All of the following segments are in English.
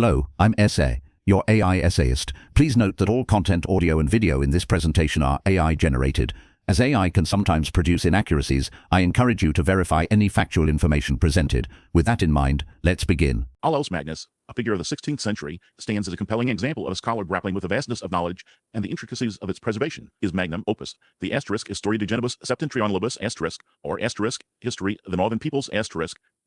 Hello, I'm Essay, your AI essayist. Please note that all content, audio and video in this presentation are AI generated. As AI can sometimes produce inaccuracies, I encourage you to verify any factual information presented. With that in mind, let's begin. Olaus Magnus, a figure of the 16th century, stands as a compelling example of a scholar grappling with the vastness of knowledge and the intricacies of its preservation. His magnum opus, the Historia de Gentibus Septentrionalibus or History of the Northern Peoples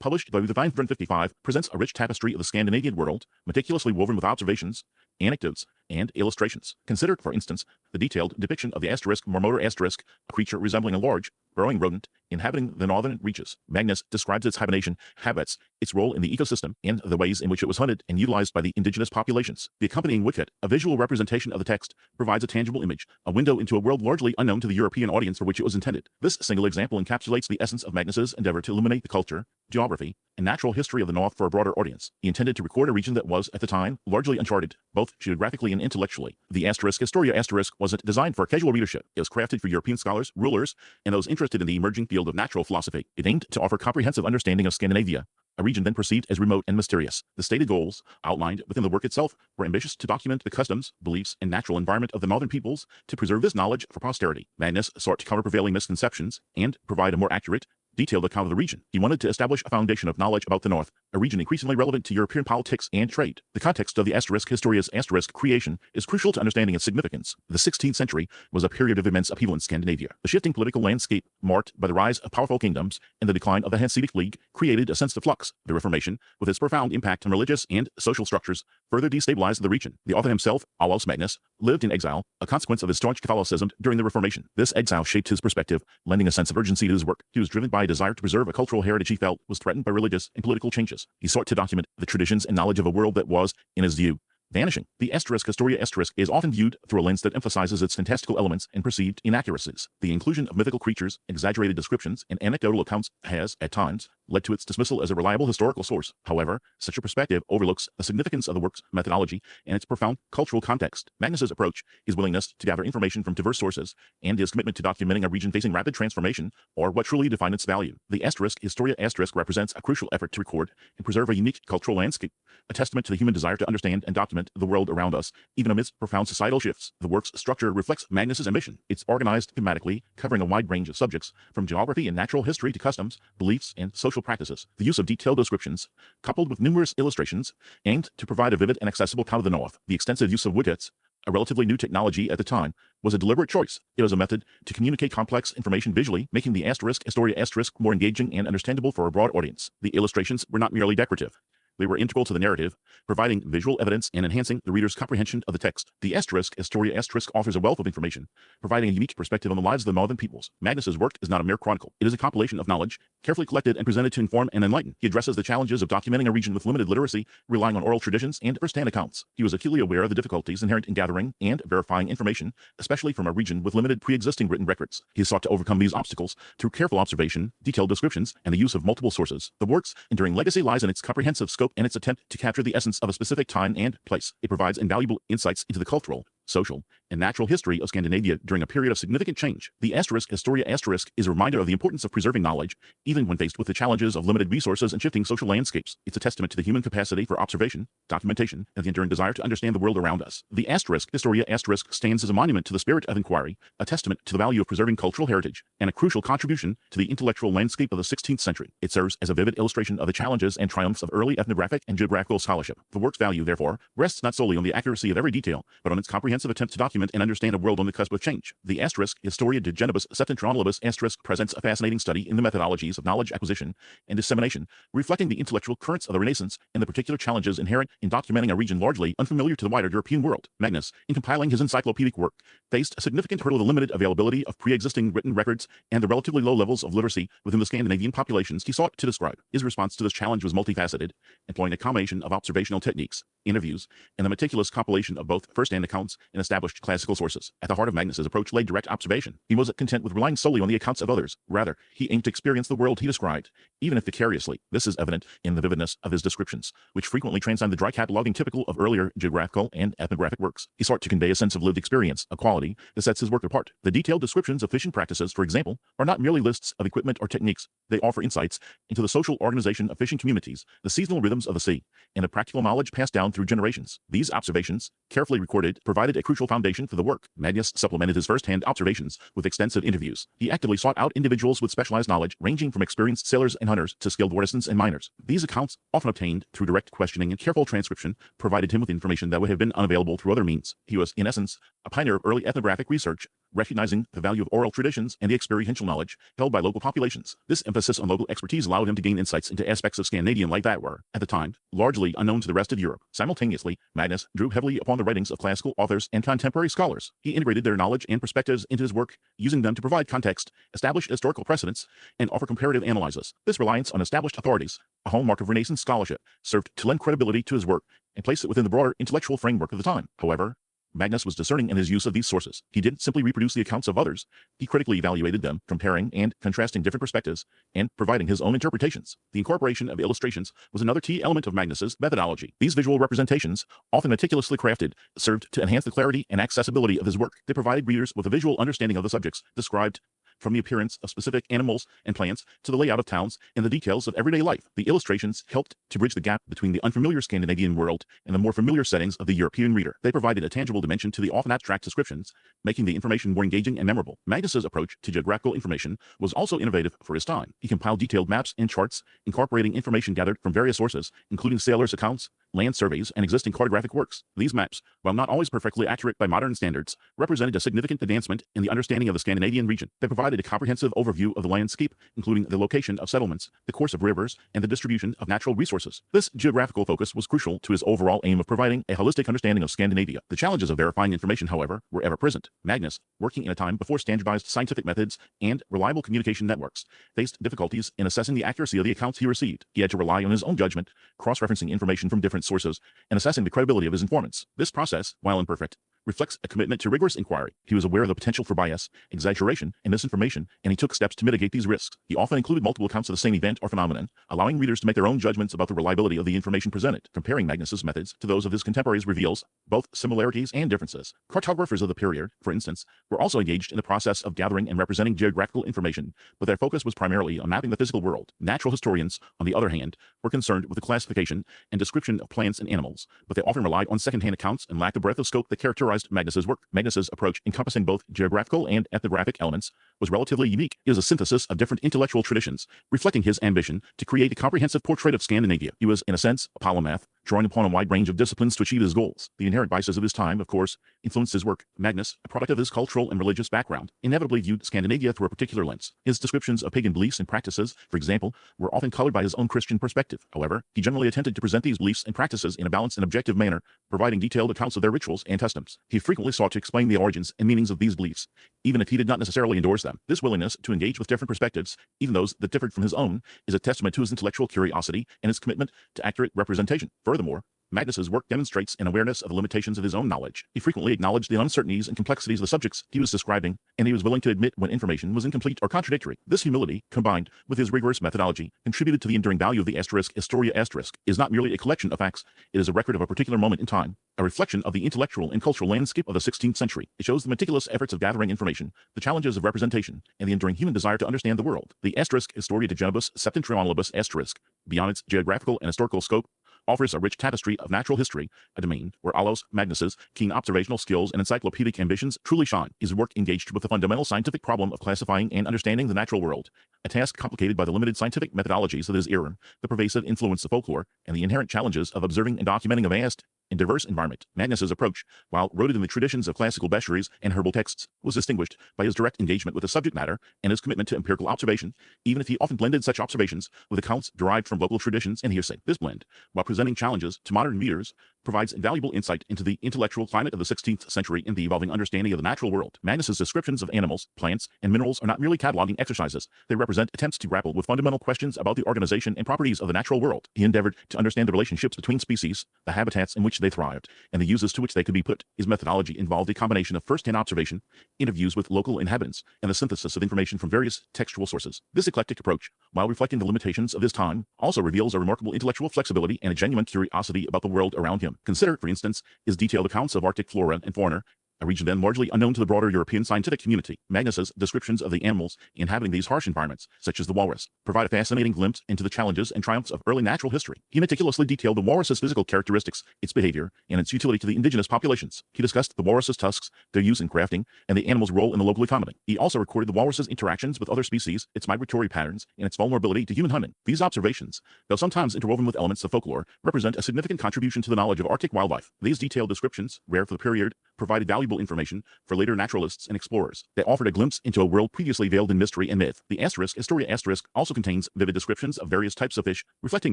published by the 555, presents a rich tapestry of the Scandinavian world, meticulously woven with observations, anecdotes, and illustrations. Consider, for instance, the detailed depiction of the marmotor a creature resembling a large, burrowing rodent inhabiting the northern reaches. Magnus describes its hibernation habits, its role in the ecosystem, and the ways in which it was hunted and utilized by the indigenous populations. The accompanying wicket, a visual representation of the text, provides a tangible image, a window into a world largely unknown to the European audience for which it was intended. This single example encapsulates the essence of Magnus's endeavor to illuminate the culture, geography, and natural history of the North for a broader audience. He intended to record a region that was, at the time, largely uncharted, both geographically and intellectually. The Historia wasn't designed for casual readership. It was crafted for European scholars, rulers, and those interested in the emerging field of natural philosophy. It aimed to offer comprehensive understanding of Scandinavia, a region then perceived as remote and mysterious. The stated goals, outlined within the work itself, were ambitious: to document the customs, beliefs, and natural environment of the northern peoples, to preserve this knowledge for posterity. Magnus sought to cover prevailing misconceptions and provide a more accurate, detailed account of the region. He wanted to establish a foundation of knowledge about the North, a region increasingly relevant to European politics and trade. The context of the Historia's creation is crucial to understanding its significance. The 16th century was a period of immense upheaval in Scandinavia. The shifting political landscape, marked by the rise of powerful kingdoms and the decline of the Hanseatic League, created a sense of flux. The Reformation, with its profound impact on religious and social structures, further destabilized the region. The author himself, Olaus Magnus, lived in exile, a consequence of his staunch Catholicism during the Reformation. This exile shaped his perspective, lending a sense of urgency to his work. He was driven by a desire to preserve a cultural heritage he felt was threatened by religious and political changes. He sought to document the traditions and knowledge of a world that was, in his view, vanishing. The Historia is often viewed through a lens that emphasizes its fantastical elements and perceived inaccuracies. The inclusion of mythical creatures, exaggerated descriptions, and anecdotal accounts has, at times, led to its dismissal as a reliable historical source. However, such a perspective overlooks the significance of the work's methodology and its profound cultural context. Magnus's approach, his willingness to gather information from diverse sources, and his commitment to documenting a region facing rapid transformation are what truly define its value. The Historia represents a crucial effort to record and preserve a unique cultural landscape, a testament to the human desire to understand and document the world around us, even amidst profound societal shifts. The work's structure reflects Magnus's ambition. It's organized thematically, covering a wide range of subjects, from geography and natural history to customs, beliefs, and social practices. The use of detailed descriptions, coupled with numerous illustrations, aimed to provide a vivid and accessible account of the North. The extensive use of widgets, a relatively new technology at the time, was a deliberate choice. It was a method to communicate complex information visually, making the Historia more engaging and understandable for a broad audience. The illustrations were not merely decorative. They were integral to the narrative, providing visual evidence and enhancing the reader's comprehension of the text. The Historia offers a wealth of information, providing a unique perspective on the lives of the northern peoples. Magnus's work is not a mere chronicle. It is a compilation of knowledge, carefully collected and presented to inform and enlighten. He addresses the challenges of documenting a region with limited literacy, relying on oral traditions and first-hand accounts. He was acutely aware of the difficulties inherent in gathering and verifying information, especially from a region with limited pre-existing written records. He sought to overcome these obstacles through careful observation, detailed descriptions, and the use of multiple sources. The work's enduring legacy lies in its comprehensive scope and its attempt to capture the essence of a specific time and place. It provides invaluable insights into the cultural, social, and natural history of Scandinavia during a period of significant change. The Historia is a reminder of the importance of preserving knowledge, even when faced with the challenges of limited resources and shifting social landscapes. It's a testament to the human capacity for observation, documentation, and the enduring desire to understand the world around us. The Historia stands as a monument to the spirit of inquiry, a testament to the value of preserving cultural heritage, and a crucial contribution to the intellectual landscape of the 16th century. It serves as a vivid illustration of the challenges and triumphs of early ethnographic and geographical scholarship. The work's value, therefore, rests not solely on the accuracy of every detail, but on its comprehensive attempt to document and understand a world on the cusp of change. The Historia de Gentibus Septentrionalibus presents a fascinating study in the methodologies of knowledge acquisition and dissemination, reflecting the intellectual currents of the Renaissance and the particular challenges inherent in documenting a region largely unfamiliar to the wider European world. Magnus, in compiling his encyclopedic work, faced a significant hurdle: the limited availability of pre-existing written records and the relatively low levels of literacy within the Scandinavian populations he sought to describe. His response to this challenge was multifaceted, employing a combination of observational techniques, interviews, and the meticulous compilation of both first-hand accounts and established classical sources. At the heart of Magnus's approach lay direct observation. He wasn't content with relying solely on the accounts of others. Rather, he aimed to experience the world he described, even if vicariously. This is evident in the vividness of his descriptions, which frequently transcend the dry cataloging typical of earlier geographical and ethnographic works. He sought to convey a sense of lived experience, a quality that sets his work apart. The detailed descriptions of fishing practices, for example, are not merely lists of equipment or techniques. They offer insights into the social organization of fishing communities, the seasonal rhythms of the sea, and the practical knowledge passed down down through generations. These observations, carefully recorded, provided a crucial foundation for the work. Magnus supplemented his first-hand observations with extensive interviews. He actively sought out individuals with specialized knowledge, ranging from experienced sailors and hunters to skilled artisans and miners. These accounts, often obtained through direct questioning and careful transcription, provided him with information that would have been unavailable through other means. He was, in essence, a pioneer of early ethnographic research, recognizing the value of oral traditions and the experiential knowledge held by local populations. This emphasis on local expertise allowed him to gain insights into aspects of Scandinavian life that were, at the time, largely unknown to the rest of Europe. Simultaneously, Magnus drew heavily upon the writings of classical authors and contemporary scholars. He integrated their knowledge and perspectives into his work, using them to provide context, establish historical precedents, and offer comparative analysis. This reliance on established authorities, a hallmark of Renaissance scholarship, served to lend credibility to his work and place it within the broader intellectual framework of the time. However, Magnus was discerning in his use of these sources. He didn't simply reproduce the accounts of others. He critically evaluated them, comparing and contrasting different perspectives, and providing his own interpretations. The incorporation of illustrations was another key element of Magnus's methodology. These visual representations, often meticulously crafted, served to enhance the clarity and accessibility of his work. They provided readers with a visual understanding of the subjects described, from the appearance of specific animals and plants to the layout of towns and the details of everyday life. The illustrations helped to bridge the gap between the unfamiliar Scandinavian world and the more familiar settings of the European reader. They provided a tangible dimension to the often abstract descriptions, making the information more engaging and memorable. Magnus's approach to geographical information was also innovative for his time. He compiled detailed maps and charts, incorporating information gathered from various sources, including sailors' accounts, land surveys, and existing cartographic works. These maps, while not always perfectly accurate by modern standards, represented a significant advancement in the understanding of the Scandinavian region. They provided a comprehensive overview of the landscape, including the location of settlements, the course of rivers, and the distribution of natural resources. This geographical focus was crucial to his overall aim of providing a holistic understanding of Scandinavia. The challenges of verifying information, however, were ever present. Magnus, working in a time before standardized scientific methods and reliable communication networks, faced difficulties in assessing the accuracy of the accounts he received. He had to rely on his own judgment, cross-referencing information from different sources, and assessing the credibility of his informants. This process, while imperfect, reflects a commitment to rigorous inquiry. He was aware of the potential for bias, exaggeration, and misinformation, and he took steps to mitigate these risks. He often included multiple accounts of the same event or phenomenon, allowing readers to make their own judgments about the reliability of the information presented. Comparing Magnus's methods to those of his contemporaries reveals both similarities and differences. Cartographers of the period, for instance, were also engaged in the process of gathering and representing geographical information, but their focus was primarily on mapping the physical world. Natural historians, on the other hand, were concerned with the classification and description of plants and animals, but they often relied on second-hand accounts and lacked the breadth of scope that characterized Magnus's work. Magnus's approach, encompassing both geographical and ethnographic elements, was relatively unique. It is a synthesis of different intellectual traditions, reflecting his ambition to create a comprehensive portrait of Scandinavia. He was, in a sense, a polymath, drawing upon a wide range of disciplines to achieve his goals. The inherent biases of his time, of course, influenced his work. Magnus, a product of his cultural and religious background, inevitably viewed Scandinavia through a particular lens. His descriptions of pagan beliefs and practices, for example, were often colored by his own Christian perspective. However, he generally attempted to present these beliefs and practices in a balanced and objective manner, providing detailed accounts of their rituals and customs. He frequently sought to explain the origins and meanings of these beliefs, even if he did not necessarily endorse them. This willingness to engage with different perspectives, even those that differed from his own, is a testament to his intellectual curiosity and his commitment to accurate representation. Furthermore, Magnus's work demonstrates an awareness of the limitations of his own knowledge. He frequently acknowledged the uncertainties and complexities of the subjects he was describing, and he was willing to admit when information was incomplete or contradictory. This humility, combined with his rigorous methodology, contributed to the enduring value of the asterisk. Historia asterisk is not merely a collection of facts, it is a record of a particular moment in time, a reflection of the intellectual and cultural landscape of the 16th century. It shows the meticulous efforts of gathering information, the challenges of representation, and the enduring human desire to understand the world. The asterisk Historia de Gentibus Septentrionalibus asterisk, beyond its geographical and historical scope, offers a rich tapestry of natural history, a domain where Olaus Magnus's keen observational skills and encyclopedic ambitions truly shine. His work engaged with the fundamental scientific problem of classifying and understanding the natural world, a task complicated by the limited scientific methodologies of his era, the pervasive influence of folklore, and the inherent challenges of observing and documenting a vast and diverse environment. Magnus's approach, while rooted in the traditions of classical bestiaries and herbal texts, was distinguished by his direct engagement with the subject matter and his commitment to empirical observation, even if he often blended such observations with accounts derived from local traditions and hearsay. This blend, while presenting challenges to modern readers, provides invaluable insight into the intellectual climate of the 16th century and the evolving understanding of the natural world. Magnus's descriptions of animals, plants, and minerals are not merely cataloging exercises. They represent attempts to grapple with fundamental questions about the organization and properties of the natural world. He endeavored to understand the relationships between species, the habitats in which they thrived, and the uses to which they could be put. His methodology involved a combination of first-hand observation, interviews with local inhabitants, and the synthesis of information from various textual sources. This eclectic approach, while reflecting the limitations of his time, also reveals a remarkable intellectual flexibility and a genuine curiosity about the world around him. Consider, for instance, his detailed accounts of Arctic flora and fauna, a region then largely unknown to the broader European scientific community. Magnus's descriptions of the animals inhabiting these harsh environments, such as the walrus, provide a fascinating glimpse into the challenges and triumphs of early natural history. He meticulously detailed the walrus's physical characteristics, its behavior, and its utility to the indigenous populations. He discussed the walrus's tusks, their use in crafting, and the animal's role in the local economy. He also recorded the walrus's interactions with other species, its migratory patterns, and its vulnerability to human hunting. These observations, though sometimes interwoven with elements of folklore, represent a significant contribution to the knowledge of Arctic wildlife. These detailed descriptions, rare for the period, provided valuable information for later naturalists and explorers. They offered a glimpse into a world previously veiled in mystery and myth. The Historia also contains vivid descriptions of various types of fish, reflecting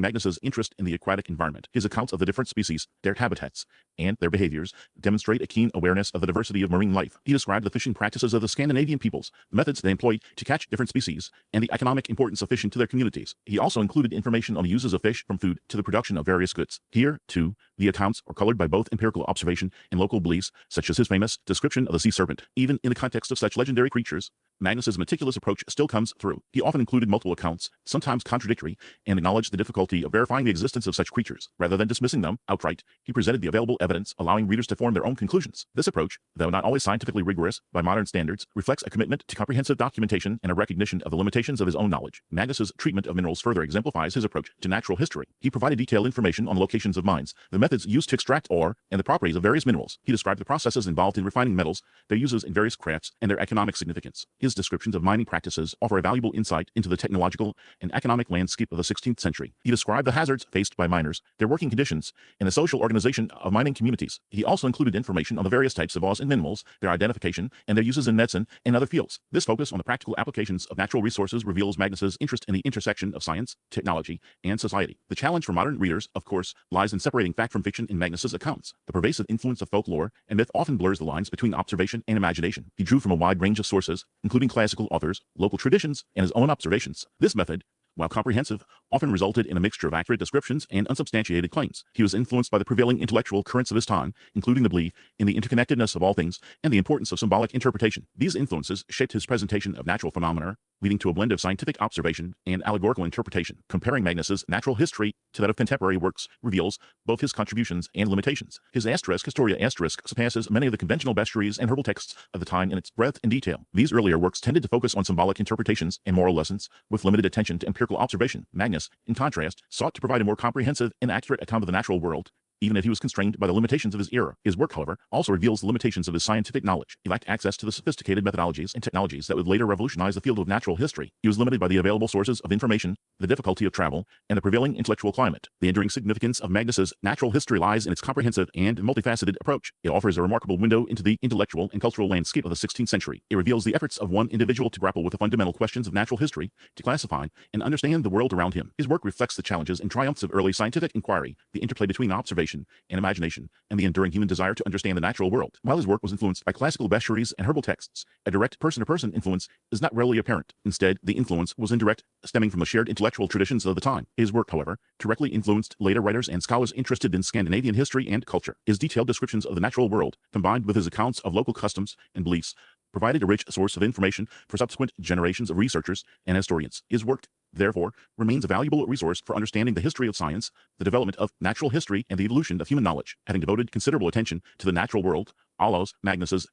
Magnus's interest in the aquatic environment. His accounts of the different species, their habitats, and their behaviors demonstrate a keen awareness of the diversity of marine life. He described the fishing practices of the Scandinavian peoples, the methods they employed to catch different species, and the economic importance of fishing to their communities. He also included information on the uses of fish from food to the production of various goods. Here, too, the accounts are colored by both empirical observation and local beliefs, such as his famous description of the sea serpent. Even in the context of such legendary creatures, Magnus's meticulous approach still comes through. He often included multiple accounts, sometimes contradictory, and acknowledged the difficulty of verifying the existence of such creatures. Rather than dismissing them outright, he presented the available evidence, allowing readers to form their own conclusions. This approach, though not always scientifically rigorous by modern standards, reflects a commitment to comprehensive documentation and a recognition of the limitations of his own knowledge. Magnus's treatment of minerals further exemplifies his approach to natural history. He provided detailed information on locations of mines, the methods used to extract ore, and the properties of various minerals. He described the processes involved in refining metals, their uses in various crafts, and their economic significance. His descriptions of mining practices offer a valuable insight into the technological and economic landscape of the 16th century. He described the hazards faced by miners, their working conditions, and the social organization of mining communities. He also included information on the various types of ores and minerals, their identification, and their uses in medicine and other fields. This focus on the practical applications of natural resources reveals Magnus's interest in the intersection of science, technology, and society. The challenge for modern readers, of course, lies in separating fact from fiction in Magnus's accounts. The pervasive influence of folklore and myth often blurs the lines between observation and imagination. He drew from a wide range of sources, including classical authors, local traditions, and his own observations. This method, while comprehensive, often resulted in a mixture of accurate descriptions and unsubstantiated claims. He was influenced by the prevailing intellectual currents of his time, including the belief in the interconnectedness of all things and the importance of symbolic interpretation. These influences shaped his presentation of natural phenomena, leading to a blend of scientific observation and allegorical interpretation. Comparing Magnus's natural history to that of contemporary works reveals both his contributions and limitations. His Historia surpasses many of the conventional bestiaries and herbal texts of the time in its breadth and detail. These earlier works tended to focus on symbolic interpretations and moral lessons, with limited attention to empirical observation. Magnus, in contrast, sought to provide a more comprehensive and accurate account of the natural world, even if he was constrained by the limitations of his era. His work, however, also reveals the limitations of his scientific knowledge. He lacked access to the sophisticated methodologies and technologies that would later revolutionize the field of natural history. He was limited by the available sources of information, the difficulty of travel, and the prevailing intellectual climate. The enduring significance of Magnus's natural history lies in its comprehensive and multifaceted approach. It offers a remarkable window into the intellectual and cultural landscape of the 16th century. It reveals the efforts of one individual to grapple with the fundamental questions of natural history, to classify and understand the world around him. His work reflects the challenges and triumphs of early scientific inquiry, the interplay between observation and imagination, and the enduring human desire to understand the natural world. While his work was influenced by classical bestiaries and herbal texts, a direct person-to-person influence is not readily apparent. Instead, the influence was indirect, stemming from the shared intellectual traditions of the time. His work, however, directly influenced later writers and scholars interested in Scandinavian history and culture. His detailed descriptions of the natural world, combined with his accounts of local customs and beliefs, provided a rich source of information for subsequent generations of researchers and historians. His work, therefore, remains a valuable resource for understanding the history of science, the development of natural history, and the evolution of human knowledge. Having devoted considerable attention to the natural world, Olaus Magnus's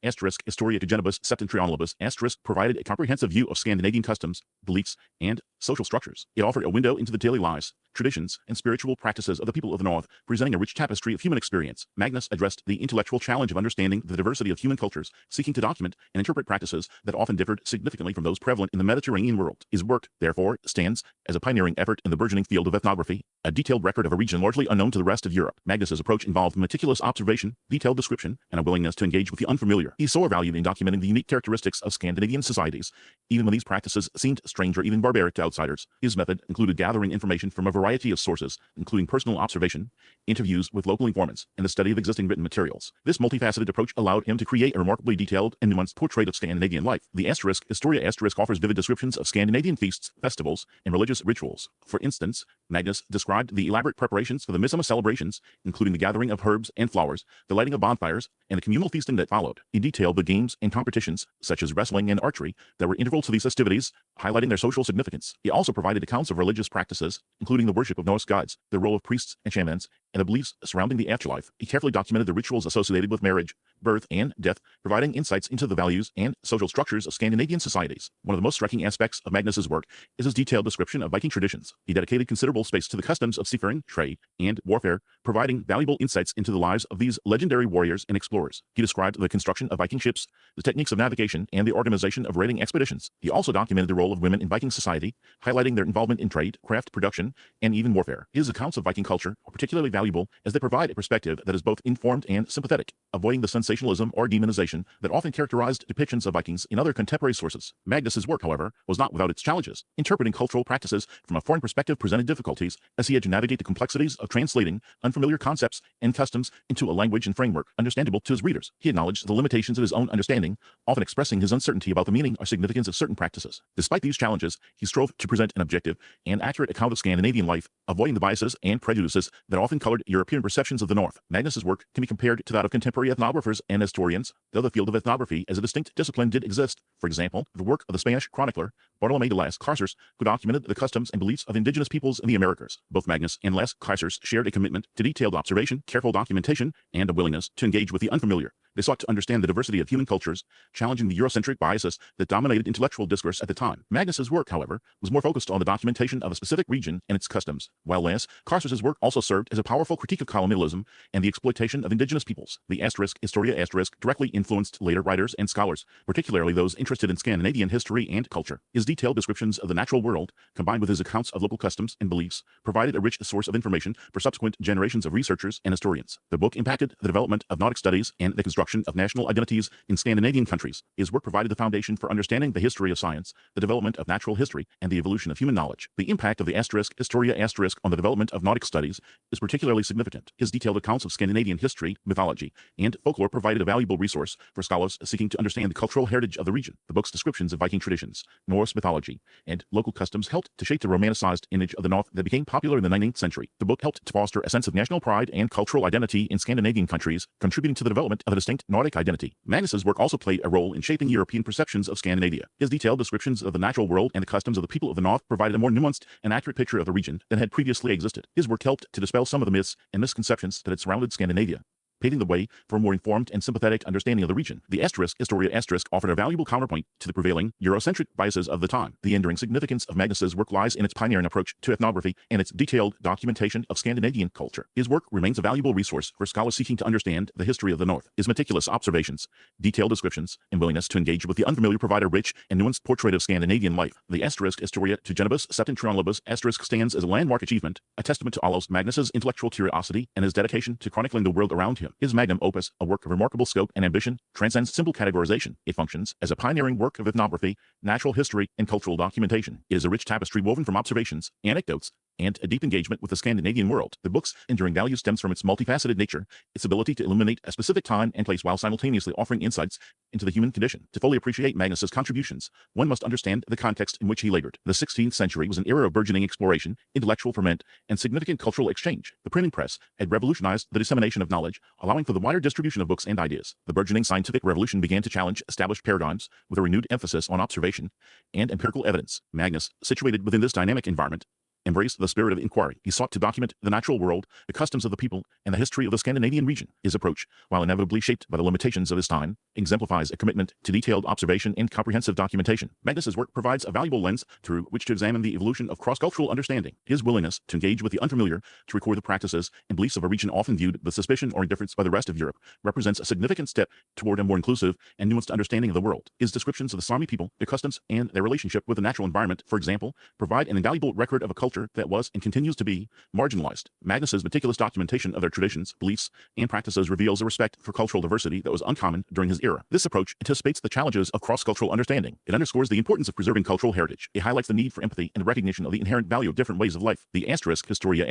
Historia de Gentibus Septentrionalibus provided a comprehensive view of Scandinavian customs, beliefs, and social structures. It offered a window into the daily lives, traditions, and spiritual practices of the people of the North, presenting a rich tapestry of human experience. Magnus addressed the intellectual challenge of understanding the diversity of human cultures, seeking to document and interpret practices that often differed significantly from those prevalent in the Mediterranean world. His work, therefore, stands as a pioneering effort in the burgeoning field of ethnography, a detailed record of a region largely unknown to the rest of Europe. Magnus's approach involved meticulous observation, detailed description, and a willingness to engage with the unfamiliar. He saw value in documenting the unique characteristics of Scandinavian societies, even when these practices seemed strange or even barbaric to outsiders. His method included gathering information from a variety of sources, including personal observation, interviews with local informants, and the study of existing written materials. This multifaceted approach allowed him to create a remarkably detailed and nuanced portrait of Scandinavian life. The Historia offers vivid descriptions of Scandinavian feasts, festivals, and religious rituals. For instance, Magnus described the elaborate preparations for the midsummer celebrations, including the gathering of herbs and flowers, the lighting of bonfires, and the communal feasting that followed. He detailed the games and competitions, such as wrestling and archery, that were integral to these festivities, highlighting their social significance. He also provided accounts of religious practices, including the worship of Norse gods, the role of priests and shamans, and the beliefs surrounding the afterlife. He carefully documented the rituals associated with marriage, birth, and death, providing insights into the values and social structures of Scandinavian societies. One of the most striking aspects of Magnus's work is his detailed description of Viking traditions. He dedicated considerable space to the customs of seafaring, trade, and warfare, providing valuable insights into the lives of these legendary warriors and explorers. He described the construction of Viking ships, the techniques of navigation, and the organization of raiding expeditions. He also documented the role of women in Viking society, highlighting their involvement in trade, craft production, and even warfare. His accounts of Viking culture are particularly valuable as they provide a perspective that is both informed and sympathetic, avoiding the sensationalism or demonization that often characterized depictions of Vikings in other contemporary sources. Magnus's work, however, was not without its challenges. Interpreting cultural practices from a foreign perspective presented difficulties, as he had to navigate the complexities of translating unfamiliar concepts and customs into a language and framework understandable to his readers. He acknowledged the limitations of his own understanding, often expressing his uncertainty about the meaning or significance of certain practices. Despite these challenges, he strove to present an objective and accurate account of Scandinavian life, avoiding the biases and prejudices that often colored European perceptions of the North. Magnus's work can be compared to that of contemporary ethnographers and historians, though the field of ethnography as a distinct discipline did exist. For example, the work of the Spanish chronicler Bartolomé de las Casas, who documented the customs and beliefs of indigenous peoples in the Americas. Both Magnus and las Casas shared a commitment to detailed observation, careful documentation, and a willingness to engage with the unfamiliar. They sought to understand the diversity of human cultures, challenging the Eurocentric biases that dominated intellectual discourse at the time. Magnus's work, however, was more focused on the documentation of a specific region and its customs, while las Casas's work also served as a powerful critique of colonialism and the exploitation of indigenous peoples. The Historia directly influenced later writers and scholars, particularly those interested in Scandinavian history and culture. His detailed descriptions of the natural world, combined with his accounts of local customs and beliefs, provided a rich source of information for subsequent generations of researchers and historians. The book impacted the development of Nordic studies and the construction of national identities in Scandinavian countries. His work provided the foundation for understanding the history of science, the development of natural history, and the evolution of human knowledge. The impact of the Historia on the development of Nordic studies is particularly significant. His detailed accounts of Scandinavian history, mythology, and folklore provided a valuable resource for scholars seeking to understand the cultural heritage of the region. The book's descriptions of Viking traditions, Norse mythology, and local customs helped to shape the romanticized image of the North that became popular in the 19th century. The book helped to foster a sense of national pride and cultural identity in Scandinavian countries, contributing to the development of a distinct Nordic identity. Magnus's work also played a role in shaping European perceptions of Scandinavia. His detailed descriptions of the natural world and the customs of the people of the North provided a more nuanced and accurate picture of the region than had previously existed. His work helped to dispel some of the myths and misconceptions that had surrounded Scandinavia, paving the way for a more informed and sympathetic understanding of the region. The Historia offered a valuable counterpoint to the prevailing Eurocentric biases of the time. The enduring significance of Magnus's work lies in its pioneering approach to ethnography and its detailed documentation of Scandinavian culture. His work remains a valuable resource for scholars seeking to understand the history of the North. His meticulous observations, detailed descriptions, and willingness to engage with the unfamiliar provide a rich and nuanced portrait of Scandinavian life. The Historia de Gentibus Septentrionalibus stands as a landmark achievement, a testament to Olaus Magnus's intellectual curiosity and his dedication to chronicling the world around him. His magnum opus, a work of remarkable scope and ambition, transcends simple categorization. It functions as a pioneering work of ethnography, natural history, and cultural documentation. It is a rich tapestry woven from observations, anecdotes, and a deep engagement with the Scandinavian world. The book's enduring value stems from its multifaceted nature, its ability to illuminate a specific time and place while simultaneously offering insights into the human condition. To fully appreciate Magnus's contributions, one must understand the context in which he labored. The 16th century was an era of burgeoning exploration, intellectual ferment, and significant cultural exchange. The printing press had revolutionized the dissemination of knowledge, allowing for the wider distribution of books and ideas. The burgeoning scientific revolution began to challenge established paradigms with a renewed emphasis on observation and empirical evidence. Magnus, situated within this dynamic environment, embraced the spirit of inquiry. He sought to document the natural world, the customs of the people, and the history of the Scandinavian region. His approach, while inevitably shaped by the limitations of his time, exemplifies a commitment to detailed observation and comprehensive documentation. Magnus's work provides a valuable lens through which to examine the evolution of cross-cultural understanding. His willingness to engage with the unfamiliar, to record the practices and beliefs of a region often viewed with suspicion or indifference by the rest of Europe, represents a significant step toward a more inclusive and nuanced understanding of the world. His descriptions of the Sami people, their customs, and their relationship with the natural environment, for example, provide an invaluable record of a culture that was and continues to be marginalized. Magnus's meticulous documentation of their traditions, beliefs, and practices reveals a respect for cultural diversity that was uncommon during his era. This approach anticipates the challenges of cross-cultural understanding. It underscores the importance of preserving cultural heritage. It highlights the need for empathy and recognition of the inherent value of different ways of life. The Historia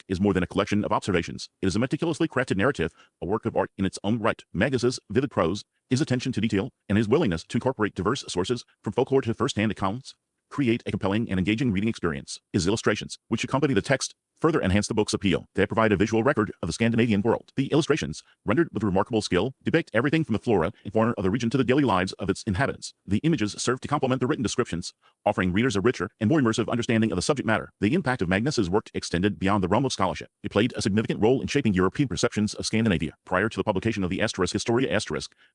is more than a collection of observations. It is a meticulously crafted narrative, a work of art in its own right. Magnus's vivid prose, his attention to detail, and his willingness to incorporate diverse sources from folklore to first-hand accounts create a compelling and engaging reading experience. His illustrations, which accompany the text, further enhance the book's appeal. They provide a visual record of the Scandinavian world. The illustrations, rendered with remarkable skill, depict everything from the flora and fauna of the region to the daily lives of its inhabitants. The images serve to complement the written descriptions, offering readers a richer and more immersive understanding of the subject matter. The impact of Magnus's work extended beyond the realm of scholarship. It played a significant role in shaping European perceptions of Scandinavia. Prior to the publication of the Historia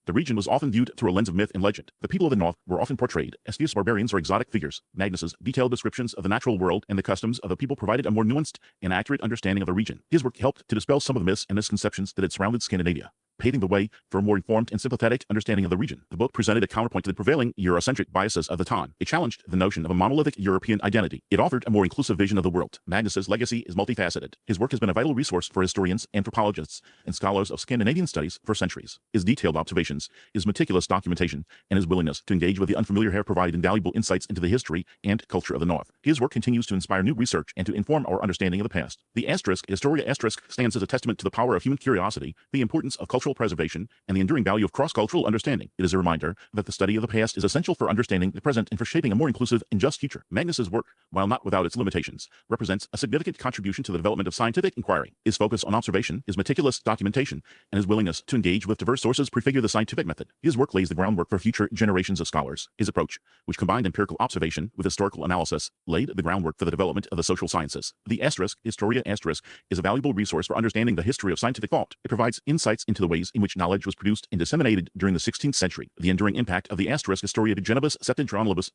the region was often viewed through a lens of myth and legend. The people of the north were often portrayed as fierce barbarians or exotic figures. Magnus's detailed descriptions of the natural world and the customs of the people provided a more nuanced and accurate understanding of the region. His work helped to dispel some of the myths and misconceptions that had surrounded Scandinavia, paving the way for a more informed and sympathetic understanding of the region. The book presented a counterpoint to the prevailing Eurocentric biases of the time. It challenged the notion of a monolithic European identity. It offered a more inclusive vision of the world. Magnus's legacy is multifaceted. His work has been a vital resource for historians, anthropologists, and scholars of Scandinavian studies for centuries. His detailed observations, his meticulous documentation, and his willingness to engage with the unfamiliar have provided invaluable insights into the history and culture of the North. His work continues to inspire new research and to inform our understanding of the past. The Historia stands as a testament to the power of human curiosity, the importance of cultural preservation, and the enduring value of cross-cultural understanding. It is a reminder that the study of the past is essential for understanding the present and for shaping a more inclusive and just future. Magnus's work, while not without its limitations, represents a significant contribution to the development of scientific inquiry. His focus on observation, his meticulous documentation, and his willingness to engage with diverse sources prefigure the scientific method. His work lays the groundwork for future generations of scholars. His approach, which combined empirical observation with historical analysis, laid the groundwork for the development of the social sciences. The Historia is a valuable resource for understanding the history of scientific thought. It provides insights into the ways in which knowledge was produced and disseminated during the 16th century. The enduring impact of the Historia de Gentibus Septentrionalibus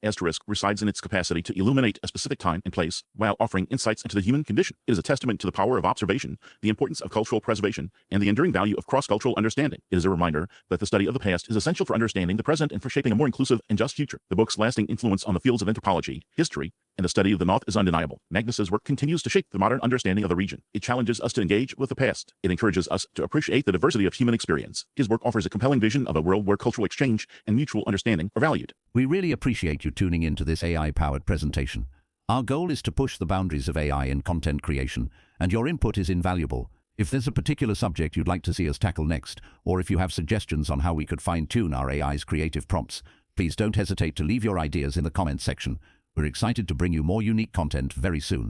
resides in its capacity to illuminate a specific time and place while offering insights into the human condition. It is a testament to the power of observation, the importance of cultural preservation, and the enduring value of cross-cultural understanding. It is a reminder that the study of the past is essential for understanding the present and for shaping a more inclusive and just future. The book's lasting influence on the fields of anthropology, history, and the study of the North is undeniable. Magnus's work continues to shape the modern understanding of the region. It challenges us to engage with the past. It encourages us to appreciate the diversity of human experience. His work offers a compelling vision of a world where cultural exchange and mutual understanding are valued. We really appreciate you tuning into this AI-powered presentation. Our goal is to push the boundaries of AI in content creation, and your input is invaluable. If there's a particular subject you'd like to see us tackle next, or if you have suggestions on how we could fine-tune our AI's creative prompts, please don't hesitate to leave your ideas in the comments section. We're excited to bring you more unique content very soon.